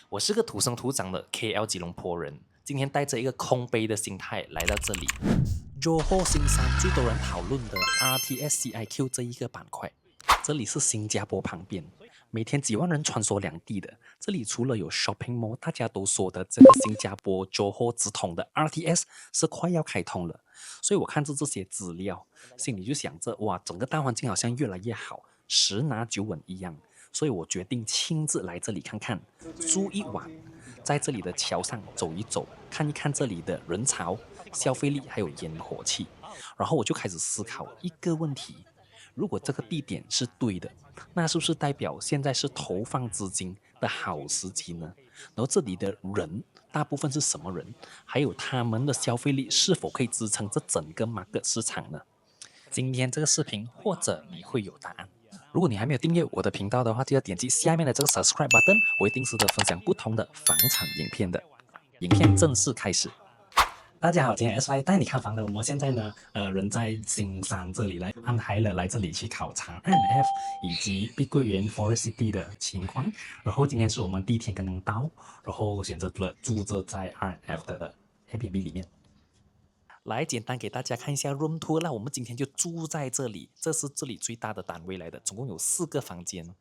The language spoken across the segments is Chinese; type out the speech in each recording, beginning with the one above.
我是个土生土长的 KL 吉隆坡人，今天带着一个空杯的心态来到这里。Johor 新山最多人讨论的 RTS CIQ 这一个板块，这里是新加坡旁边，每天几万人穿梭两地的。这里除了有 shopping mall， 大家都说的这个新加坡 Johor 直通的 RTS 是快要开通了。所以我看着这些资料，心里就想着，哇，整个大环境好像越来越好，十拿九稳一样。所以我决定亲自来这里看看，住一晚，在这里的桥上走一走，看一看这里的人潮、消费力还有烟火气。然后我就开始思考一个问题：如果这个地点是对的，那是不是代表现在是投放资金的好时机呢？然后这里的人大部分是什么人？还有他们的消费力是否可以支撑这整个 market 市场呢？今天这个视频或者你会有答案。如果你还没有订阅我的频道的话，记得点击下面的这个 subscribe button， 我会定时的分享不同的房产影片的。影片正式开始。大家好，今天 SY 带你看房的，我们现在呢，人在新山这里来安排了来这里去考察 RNF 以及碧桂园 Forest City 的情况。然后今天是我们第一天刚刚到，然后选择了住着在 RNF 的 Airbnb 里面。来简单给大家看一下 room tour 啦，我们今天就住在这里，这是这里最大的单位来的，总共有4个房间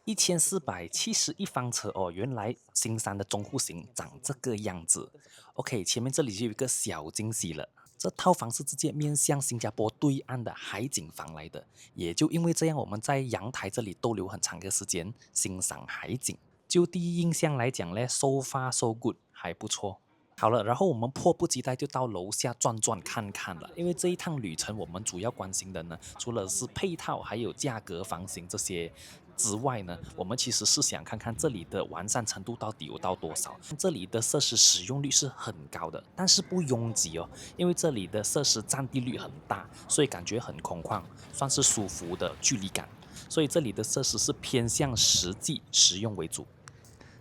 ，1471方尺哦。原来新山的中户型长这个样子。OK， 前面这里就有一个小惊喜了，这套房是直接面向新加坡对岸的海景房来的，也就因为这样，我们在阳台这里逗留很长的时间，欣赏海景。就第一印象来讲呢 ，so far so good， 还不错。好了，然后我们迫不及待就到楼下转转看看了，因为这一趟旅程我们主要关心的呢，除了是配套还有价格、房型这些之外呢，我们其实是想看看这里的完善程度到底有到多少。这里的设施使用率是很高的，但是不拥挤哦，因为这里的设施占地率很大，所以感觉很空旷，算是舒服的距离感。所以这里的设施是偏向实际实用为主。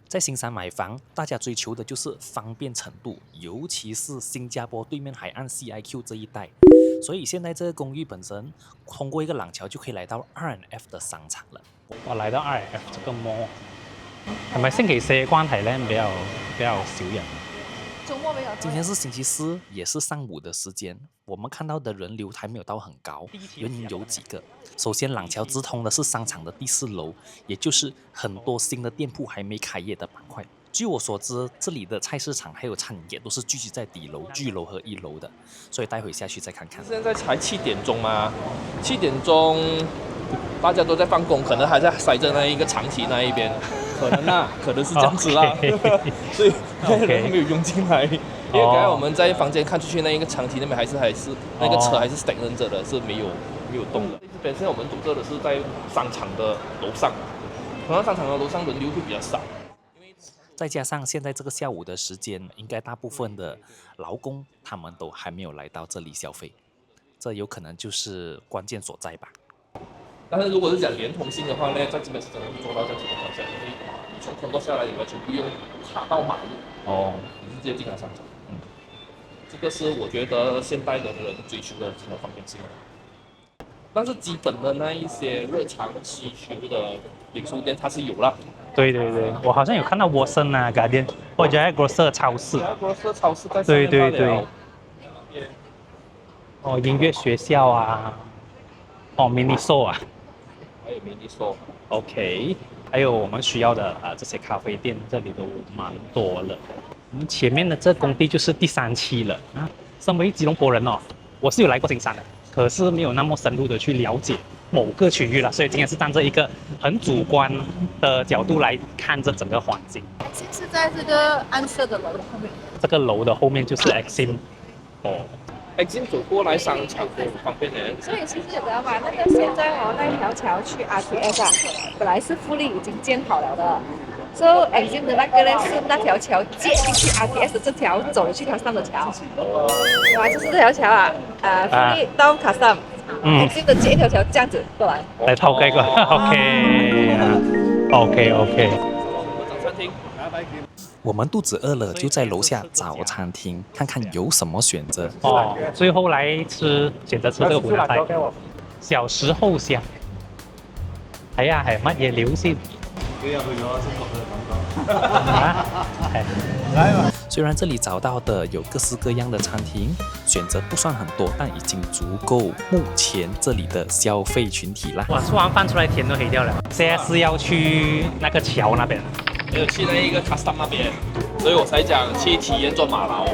在新山买房，大家追求的就是方便程度，尤其是新加坡对面海岸 CIQ 这一带。所以现在这个公寓本身通过一个廊桥就可以来到 RNF 的商场了。我來到 RNF 這個 mall， 係咪星期四嘅關係咧比較少人？周末比較多。今天是星期四，也是上午的時間，我們看到的人流還沒有到很高，原因有幾個。首先，廊橋直通的是商場的第4樓，也就是很多新的店鋪還沒開業的板塊。據我所知，這裡的菜市場還有餐飲業都是聚集在底樓、G樓和1樓的，所以待會下去再看看。現在才7點鐘嘛，7點鐘大家都在放工，可能還在塞着那一個長堤那一邊，可能啊，可能是這樣子啦，所以人都沒有湧進來。因為剛才我們在房間看出去那一個長堤那邊還是那個車還是 stagnant 着的，是沒有動的。這邊現在我們堵着的是在商場的樓上，可能商場的樓上人流會比較少。再加上現在這個下午的時間，應該大部分的勞工他們都還沒有來到這裡消費，這有可能就是關鍵所在吧。但是如果是講連通性的話呢，在這邊是真的做到這樣子的方向，因為你從通道下來，你完全不用爬到馬路，你是直接進來商場。這個是我覺得現代的人追求的這個方便性。但是基本的那一些日常需求的零售店，它是有啦。對對對，我好像有看到沃森啊、Guardian 或者係 Grocer 超市。Grocer 超市在上面對對對。哦，音樂學校啊，哦 Miniso 啊，還有 Miniso。OK， 還有我們需要的這些咖啡店，這裡都蠻多了。我們前面的這工地就是第3期了啊。身為吉隆坡人哦，我是有來過新山的，可是沒有那麼深入的去了解某個區域了，所以今天是站在一個很主觀的角度來看這整個環境。是在這個暗色的樓的後面。這個樓的後面就是 Exim。哦。Exim 走過來商場都方便的。所以其實你知道嗎？那個現在那條橋去 RTS 啊，本來是富力已經建好了的。So Exim 的那個呢是那條橋接進去 RTS 的這條走去卡薩姆的橋。哇，就是這條橋啊！富力到卡薩姆。Exim 的接一條橋這樣子過來。來套這個 OK。找餐廳。我們肚子餓了，就在樓下找餐廳，看看有什麼選擇。哦，最後來選擇吃這個湖南菜。小時候想睇下係乜嘢料先。幾日去咗中國嘅感覺？虽然这里找到的有各式各样的餐厅，选择不算很多，但已经足够目前这里的消费群体啦。哇，吃完饭出来天都黑掉了。现在是要去那个桥那边，没有去那一个 custom 那边，所以我才讲去体验做马劳。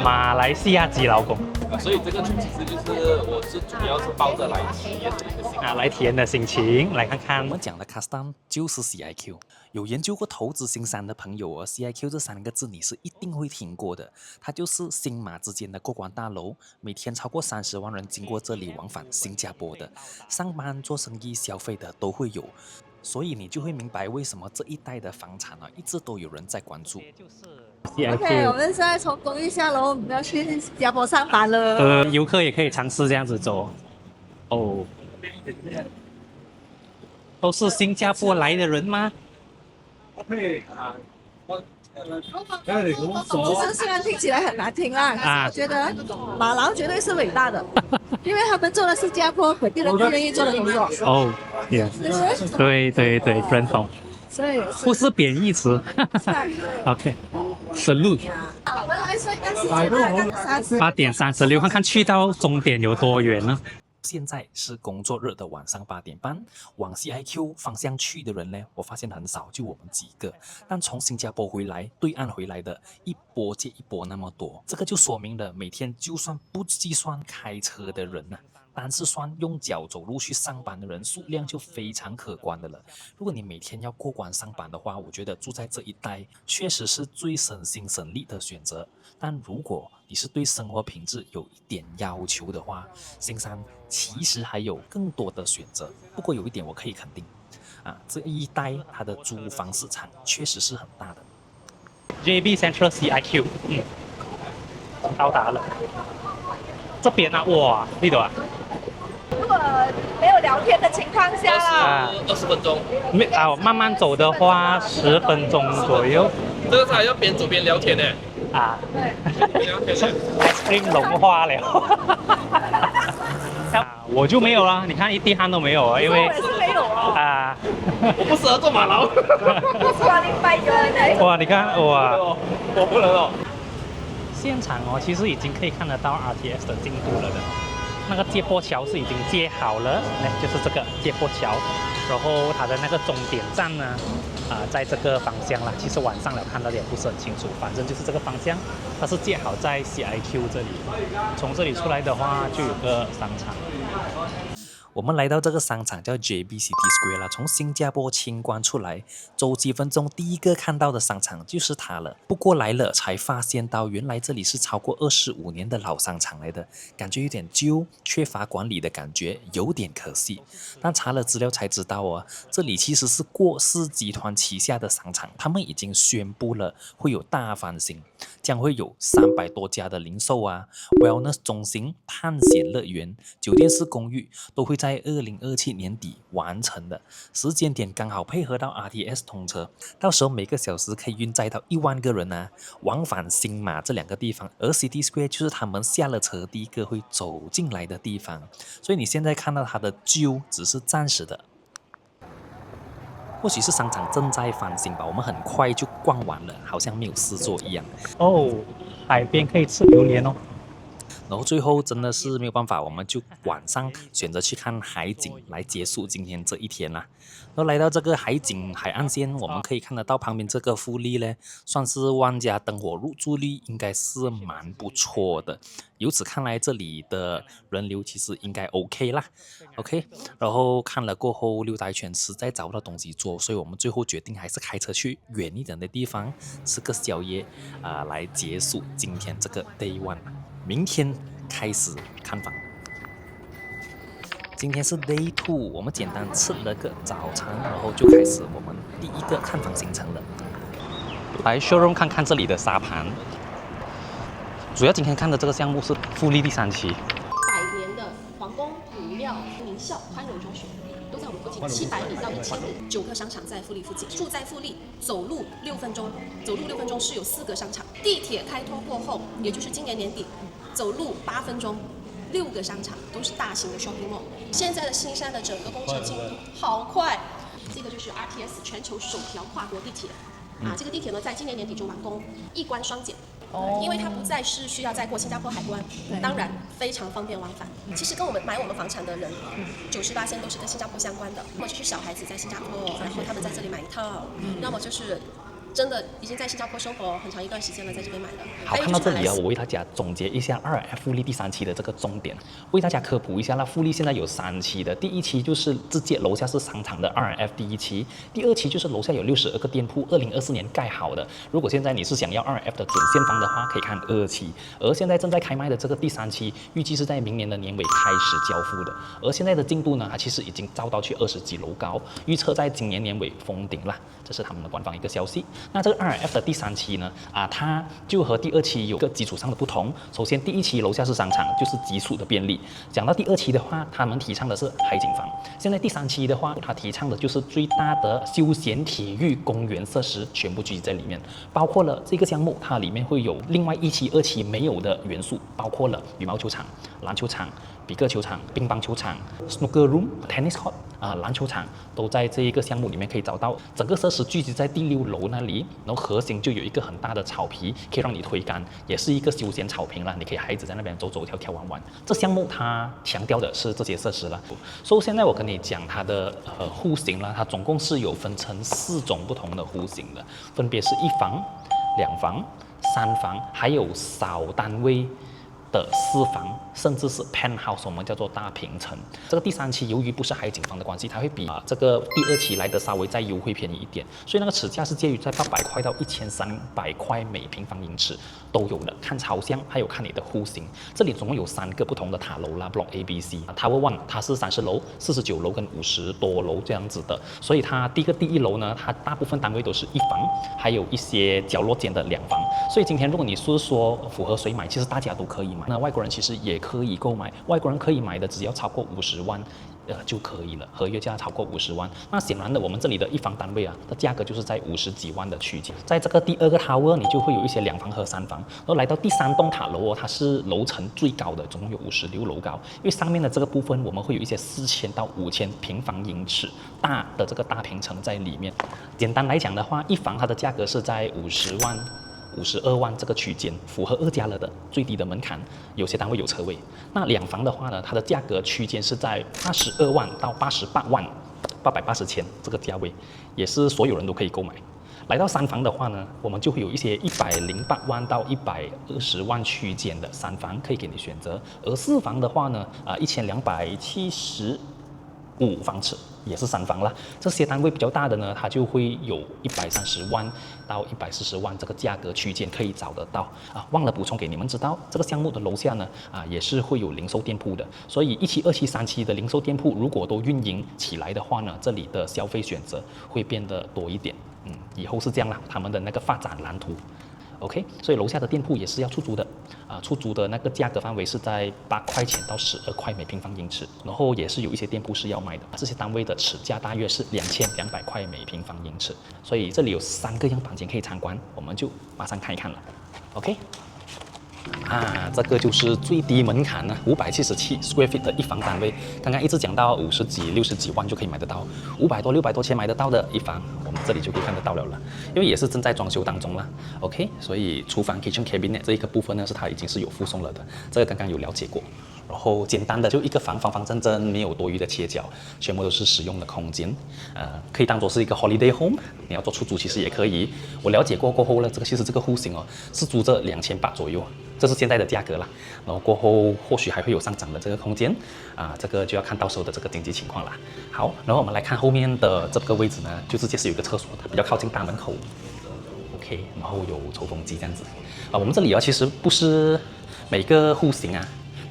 马来西亚籍劳工所以这个其实就是我是主要是抱着来体验的一个心态。来体验的心情，来看看我们讲的 custom 就是 CIQ。有研究过投资新山的朋友哦 ，CIQ 这3个字你是一定会听过的。它就是新马之间的过关大楼，每天超过30万人经过这里往返新加坡的，上班、做生意、消费的都会有。所以你就会明白为什么这一带的房产一直都有人在关注。OK， 我们现在从公寓下楼，我们要去新加坡上班了。游客也可以尝试这样子走。哦，都是新加坡来的人吗？其实虽然听起来很难听啦，可是我觉得马劳绝对是伟大的，因为他们做的是新加坡本地人不愿意做的工作。哦，也对，认同。所以不是贬义词。OK，salute。我们来说一下8点36，看看去到终点有多远呢？现在是工作日的晚上8点半，往 CIQ 方向去的人呢，我发现很少，就我们几个。但从新加坡回来，对岸回来的一波接一波那么多，这个就说明了每天就算不计算开车的人呢，单是算用脚走路去上班的人数量就非常可观的了。如果你每天要过关上班的话，我觉得住在这一带确实是最省心省力的选择。但如果你是对生活品质有一点要求的话，新山其实还有更多的选择。不过有一点我可以肯定，这一带它的租房市场确实是很大的。JB Central CIQ， 到达了。这边啊，哇，你懂啊？如果没有聊天的情况下啦，20分钟。慢慢走的话10分钟左右。这个才要边走边聊天呢。ice cream 融化了。我就没有了，你看一滴汗都没有啊，因为我也是没有啊。我不适合做马劳。哇，你看哇，我不能哦。现场其实已经可以看得到 RTS 的进度了的。那个接驳桥是已经接好了，就是这个接驳桥，然后它的那个终点站呢，在这个方向啦。其实晚上了看到的也不是很清楚，反正就是这个方向，它是接好在 CIQ 这里。从这里出来的话，就有个商场。我们来到这个商场叫 JB City Square 了，从新加坡清关出来，走几分钟第一个看到的商场就是它了。不过来了才发现到，原来这里是超过25年的老商场来的，感觉有点旧，缺乏管理的感觉，有点可惜。但查了资料才知道这里其实是过世集团旗下的商场，他们已经宣布了会有大翻新，将会有300多家的零售wellness 中心、探险乐园、酒店式公寓都会在2027年底完成的，时间点刚好配合到 RTS 通车，到时候每个小时可以运载到1万个人往返新马这2个地方，而 City Square 就是他们下了车第一个会走进来的地方，所以你现在看到它的旧只是暂时的。或许是商场正在翻新吧，我们很快就逛完了，好像没有事做一样。海边可以吃榴莲哦。然后最后真的是没有办法，我们就晚上选择去看海景来结束今天这一天啦。然后来到这个海景海岸线，我们可以看得到旁边这个富丽呢，算是万家灯火入住率应该是蛮不错的。由此看来，这里的人流其实应该 OK 啦 ，OK。然后看了过后溜达一圈，实在找不到东西做，所以我们最后决定还是开车去远一点的地方吃个宵夜来结束今天这个 Day 1。明天开始看房。今天是 Day 2，我们简单吃了个早餐，然后就开始我们第一个看房行程了。来 showroom 看看这里的沙盘。主要今天看的这个项目是富丽第3期。100年的皇宫、古庙、名校、宽容中学，都在我们附近，700米到1000米，9个商场在富丽附近。住在富丽，走路6分钟，是有4个商场。地铁开通过后，也就是今年年底，走路8分钟，6个商场都是大型的 shopping mall。现在的新山的整个工程进度好快，这个就是 RTS 全球首条跨国地铁。这个地铁呢，在今年年底就完工，一关双检。因为它不再是需要再过新加坡海关，当然非常方便往返。其实跟我们买我们房产的人，98%都是跟新加坡相关的，或者是小孩子在新加坡，然后他们在这里买一套，要么就是真的已经在新加坡生活很长一段时间了，在这边买的。好，看到这里啊，我为大家总结一下2RF富力第3期的这个重点，为大家科普一下啦。富力现在有3期的，第1期就是直接楼下是商场的 2RF 第1期，第2期就是楼下有62个店铺，2024年盖好的。如果现在你是想要 2RF 的准现房的话，可以看2期。而现在正在开卖的这个第3期，预计是在明年的年尾开始交付的。而现在的进度呢，它其实已经造到去20几楼高，预测在今年年尾封顶啦，这是他们的官方一个消息。那这个 2RF 的第3期呢，它就和第2期有个基础上的不同。首先，第1期楼下是商场，就是基础的便利。讲到第2期的话，他们提倡的是海景房。现在第3期的话，它提倡的就是最大的休闲体育公园设施全部聚集在里面，包括了这个项目，它里面会有另外1期、2期没有的元素，包括了羽毛球场、篮球场、比克球场、乒乓球场、snooker room、tennis court 篮球场都在这一个项目里面可以找到。整个设施聚集在第6楼那里，然后核心就有一个很大的草皮，可以让你推杆，也是一个休闲草坪啦。你可以孩子在那边走走跳跳玩玩。这项目它强调的是这些设施啦。所以现在我跟你讲它的户型啦，它总共是有分成4种不同的户型的，分别是1房、2房、3房，还有小单位的4房，甚至是 penthouse， 我们叫做大平层。这个第3期由于不是海景房的关系，它会比这个第2期来的稍微再优惠便宜一点，所以那个尺价是介于在800块到1300块每平方英尺都有的，看朝向还有看你的户型。这里总共有3个不同的塔楼啦 ，Block A、B、C。Tower One 它是30楼、49楼跟50多楼这样子的，所以它第1楼呢，它大部分单位都是1房，还有一些角落间的2房。所以今天如果你是说符合谁买，其实大家都可以买。那外国人其实也可以购买，外国人可以买的只要超过50万。就可以了，合约价超过50万。那显然的，我们这里的1房单位的价格就是在50几万的区间。在这个第2个 tower， 你就会有一些2房和3房。然后来到第3栋塔楼它是楼层最高的，总共有56楼高。因为上面的这个部分，我们会有一些4000到5000平方英尺大的这个大平层在里面。简单来讲的话，1房它的价格是在50万。52万这个区间，符合2家了的最低的门槛，有些单位有车位。那2房的话呢，它的价格区间是在82万到88万，880千这个价位，也是所有人都可以购买。来到3房的话呢，我们就会有一些108万到120万区间的3房可以给你选择，而4房的话呢，1275方尺。也是3房啦，这些单位比较大的呢，它就会有130万到140万这个价格区间可以找得到忘了补充给你们知道，这个项目的楼下呢也是会有零售店铺的，所以1期、2期、3期的零售店铺如果都运营起来的话呢，这里的消费选择会变得多一点。以后是这样啦，他们的那个发展蓝图。OK， 所以楼下的店铺也是要出租的，出租的那个价格范围是在8块钱到12块每平方英尺，然后也是有一些店铺是要卖的，这些单位的尺价大约是2200块每平方英尺，所以这里有3个样板间可以参观，我们就马上看一看了。OK。这个就是最低门槛呢，577 square feet 的1房单位。刚刚一直讲到50几、60几万就可以买得到，500多、600多钱买得到的1房，我们这里就可以看得到了。因为也是正在装修当中啦 ，OK， 所以厨房 kitchen cabinet 这一个部分呢，是它已经是有附送了的，这个刚刚有了解过。然后简单的就一个房，方方正正，没有多余的切角，全部都是实用的空间，可以当做是一个 holiday home， 你要做出租其实也可以。我了解过后呢，其实这个户型是租着2800左右，这是现在的价格啦。然后过后或许还会有上涨的这个空间，这个就要看到时候的这个经济情况啦。好，然后我们来看后面的这个位置呢，就直接是有一个厕所，它比较靠近大门口。OK， 然后有抽风机这样子。我们这里其实不是每个户型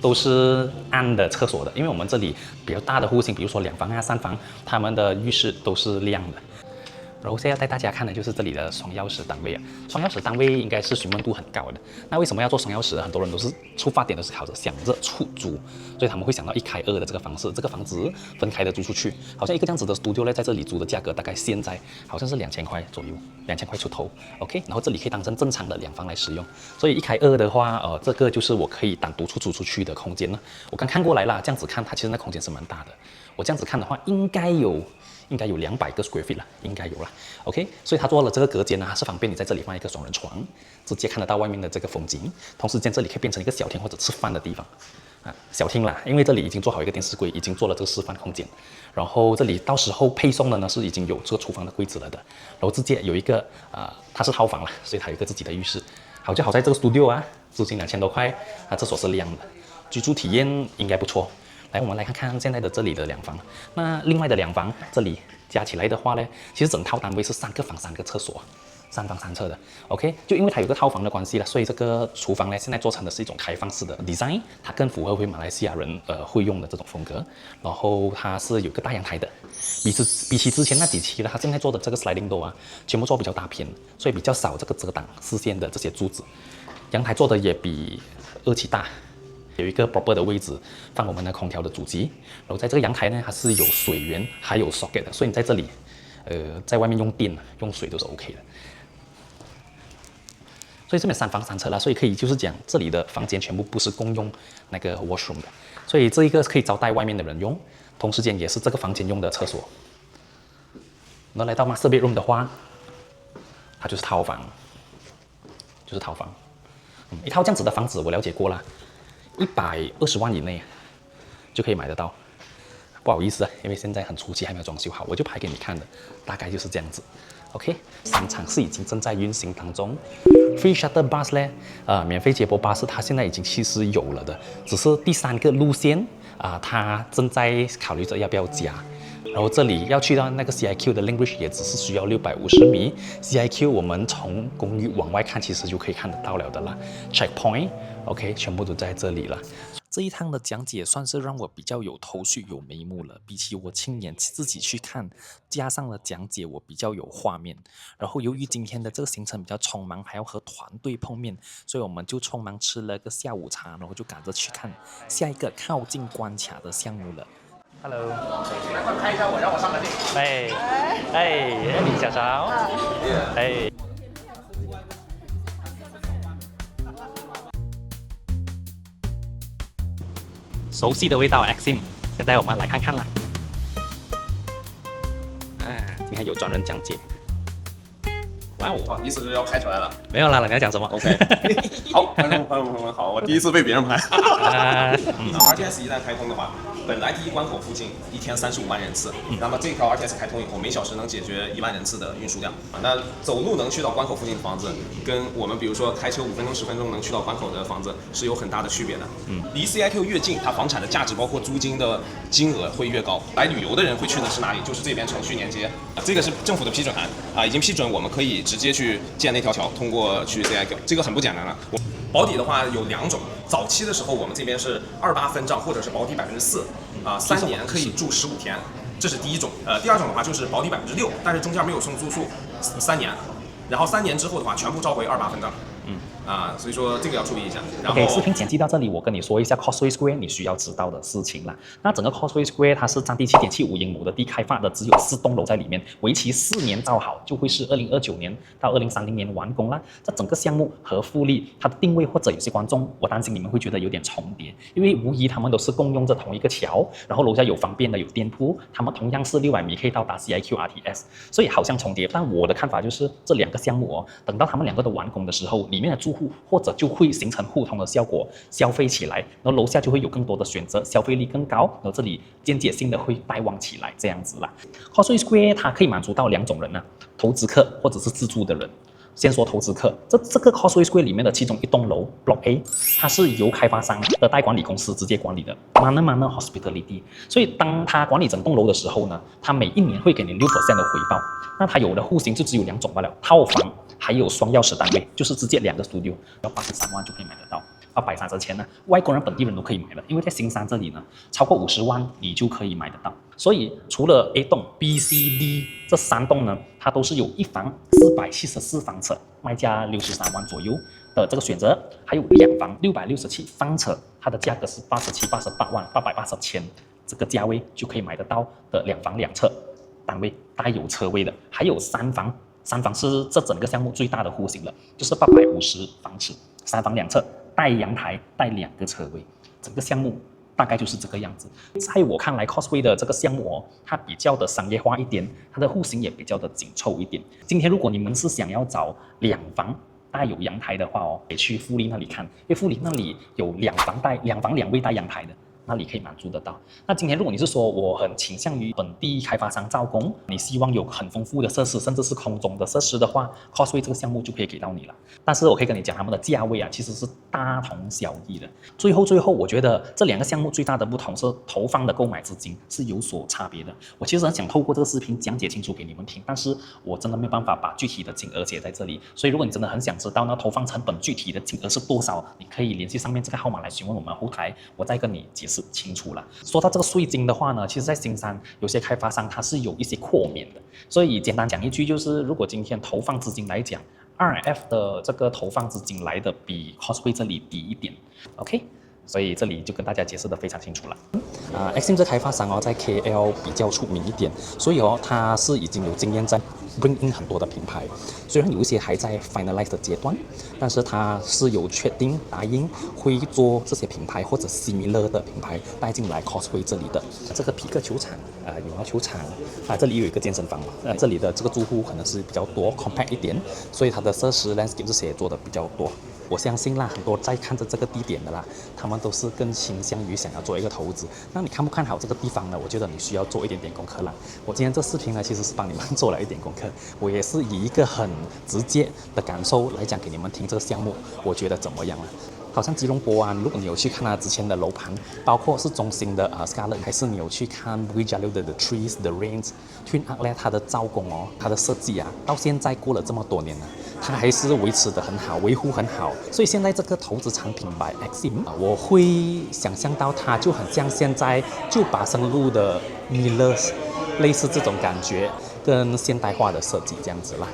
都是暗的厕所的，因为我们这里比较大的户型，比如说2房3房，他们的浴室都是亮的。然后现在要带大家看的就是这里的双钥匙单位双钥匙单位应该是询问度很高的。那为什么要做双钥匙？很多人都是出发点都是想着出租，所以他们会想到1开2的这个方式，这个房子分开的租出去，好像一个这样子的 studio 呢，在这里租的价格大概现在好像是2000块左右，2000块出头 ，OK， 然后这里可以当成正常的2房来使用，所以1开2的话，这个就是我可以单独出租出去的空间了。我刚看过来啦，这样子看它其实那空间是蛮大的。我这样子看的话，应该有应该有200个 square feet 了，应该有了。OK， 所以它做了这个隔间呢，是方便你在这里放一个双人床，直接看得到外面的这个风景。同时间这里可以变成一个小厅或者吃饭的地方。小厅啦，因为这里已经做好一个电视柜，已经做了这个示范空间。然后这里到时候配送的呢是已经有这个厨房的柜子了的。然后直接有一个它是套房了，所以它有一个自己的浴室。好就好在这个 studio 租金2000多块，厕所是亮的，居住体验应该不错。来，我们来看看现在的这里的2房。那另外的2房这里加起来的话呢，其实整套单位是3个房3个厕所。3房3厕的 ，OK， 就因为它有个套房的关系了，所以这个厨房呢，现在做成的是一种开放式的 design， 它更符合马来西亚人会用的这种风格。然后它是有个大阳台的，比起之前那几期了，它现在做的这个 sliding door 全部做比较大片，所以比较少这个遮挡视线的这些柱子。阳台做的也比2期大，有一个 proper 的位置放我们的空调的主机。然后在这个阳台呢，它是有水源还有 socket 的，所以你在这里在外面用电用水都是 OK 的。所以这边3房3厕啦，所以可以就是讲这里的房间全部不是共用那个 washroom 的，所以这一个可以招待外面的人用，同时间也是这个房间用的厕所。那来到 master bedroom 的话，它就是套房，一套这样子的房子我了解过啦，120万以内就可以买得到。不好意思因为现在很初期还没有装修好，我就拍给你看的，大概就是这样子。OK， 商场是已经正在运行当中。Free shuttle bus 呢，免费接驳巴士它现在已经其实有了的，只是第3个路线它正在考虑着要不要加。然后这里要去到那个 CIQ 的 link bridge 也只是需要650米。CIQ 我们从公寓往外看，其实就可以看得到了的啦。Checkpoint，OK， 全部都在这里了。这一趟的讲解算是让我比较有头绪、有眉目了。比起我亲眼自己去看，加上了讲解，我比较有画面。然后由于今天的这个行程比较匆忙，还要和团队碰面，所以我们就匆忙吃了个下午茶，然后就赶着去看下一个靠近关卡的项目了。Hello， 来快拍一下我，让我上个镜。李小超，熟悉的味道 ，Exim， 现在我们来看看啦。今天有专人讲解。哇哦，意思是要拍出来了？没有啦，你要讲什么 ？OK， 好，观众朋友们好，我第一次被别人拍。RTS 一旦开通的话，本来第一关口附近1天35万人次，那么这条 RTS 开通以后，每小时能解决1万人次的运输量。那走路能去到关口附近的房子，跟我们比如说开车5分钟10分钟能去到关口的房子是有很大的区别的。离 CIQ 越近，它房产的价值包括租金的金额会越高。来旅游的人会去的是哪里？就是这边程序连接，这个是政府的批准函已经批准我们可以直接去建那条桥，通过去 CIQ， 这个很不简单了。保底的话有2种，早期的时候我们这边是28分账或者是保底4%，3年可以住15天，这是第一种。第二种的话就是保底6%，但是中间没有送住宿，3年，然后3年之后的话全部召回28分账。所以说这个要注意一下。然后 OK， 视频剪辑到这里，我跟你说一下 Causeway Square 你需要知道的事情啦。那整个 Causeway Square 它是占地7.75英亩的地，开发的只有4栋楼在里面，为期4年造好，就会是2029年到2030年完工啦。这整个项目和富力它的定位，或者有些观众我担心你们会觉得有点重叠，因为无疑他们都是共用着同一个桥，然后楼下有方便的有店铺，他们同样是600米可以到达 CIQ RTS， 所以好像重叠。但我的看法就是这2个项目等到他们2个都完工的时候，里面的住户或者就会形成互通的效果，消费起来，然后楼下就会有更多的选择，消费力更高，然后这里间接性的会带旺起来，这样子啦。Causeway Square 它可以满足到2种人投资客或者是自住的人。先说投资客，这个 Causeway Square 里面的其中一栋楼 Block A， 它是由开发商的代管理公司直接管理的 Mana Hospitality， 所以当它管理整栋楼的时候呢，它每1年会给你6% 的回报。那它有的户型就只有2种罢了，套房还有双钥匙单位，就是直接2个 studio， 要83万就可以买得到。130千呢，外国人、本地人都可以买的，因为在新山这里呢，超过50万你就可以买得到。所以除了 A 栋、B、C、D 这3栋呢，它都是有1房474方尺，卖价63万左右的这个选择，还有2房667方尺，它的价格是88万880千，这个价位就可以买得到的2房2侧单位，带有车位的，还有3房是这整个项目最大的户型了，就是850方尺，3房2侧。带阳台，带2个车位，整个项目大概就是这个样子。在我看来 ，Causeway 的这个项目它比较的商业化一点，它的户型也比较的紧凑一点。今天如果你们是想要找2房带有阳台的话可以去富力那里看，因为富力那里有2房2卫带阳台的。那里可以满足得到。那今天如果你是说我很倾向于本地开发商造工，你希望有很丰富的设施，甚至是空中的设施的话 ，Causeway 这个项目就可以给到你了。但是我可以跟你讲，他们的价位其实是大同小异的。最后，我觉得这2个项目最大的不同是投放的购买资金是有所差别的。我其实很想透过这个视频讲解清楚给你们听，但是我真的没有办法把具体的金额写在这里。所以如果你真的很想知道那投放成本具体的金额是多少，你可以联系上面这个号码来询问我们后台，我再跟你解释清楚了。说到这个税金的话呢，其实在新山有些开发商它是有一些豁免的，所以简单讲一句就是，如果今天投放资金来讲 ，RF 的这个投放资金来的比 Causeway 这里低一点 ，OK。所以这里就跟大家解释得非常清楚了。Exim 这开发商在 KL 比较出名一点，所以它是已经有经验在 bring in 很多的品牌，虽然有一些还在 finalize 的阶段，但是它是有确定答应会做这些品牌或者 similar 的品牌带进来 Causeway 这里的。这个皮克球场羽毛球场这里有一个健身房嘛，这里的这个住户可能是比较多 compact 一点，所以它的设施 landscape 这些做的比较多。我相信啦，很多在看着这个地点的啦，他们都是更倾向于想要做一个投资。那你看不看好这个地方呢？我觉得你需要做一点点功课啦。我今天这视频呢，其实是帮你们做了一点功课，我也是以一个很直接的感受来讲给你们听这个项目，我觉得怎么样了？好像吉隆坡啊，如果你有去看它之前的楼盘，包括是中心的Scarlet， 还是你有去看 Bukit Jalil 的 The Trees、The Rains、Twin Outlet 它的造工它的设计到现在过了这么多年了，它还是维持得很好，维护很好。所以现在这个投资产品 by Exim， 我会想象到它就很像现在就把生路的 Millers 类似这种感觉，跟现代化的设计这样子啦。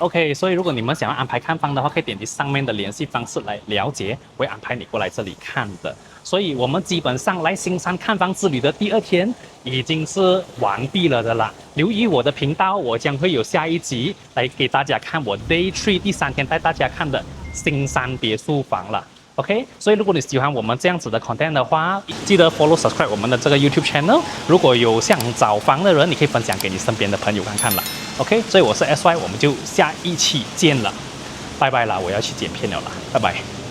OK， 所以如果你们想要安排看房的话，可以点击上面的联系方式来了解，我会安排你过来这里看的。所以我们基本上来新山看房之旅的第2天已经是完毕了的啦。留意我的频道，我将会有下一集来给大家看我 Day 3第3天带大家看的新山别墅房了。OK， 所以如果你喜欢我们这样子的 content 的话，记得 subscribe 我们的这个 YouTube channel。如果有想找房的人，你可以分享给你身边的朋友看看了。OK， 所以我是 SY， 我们就下一期见了，拜拜啦！我要去剪片了啦，拜拜。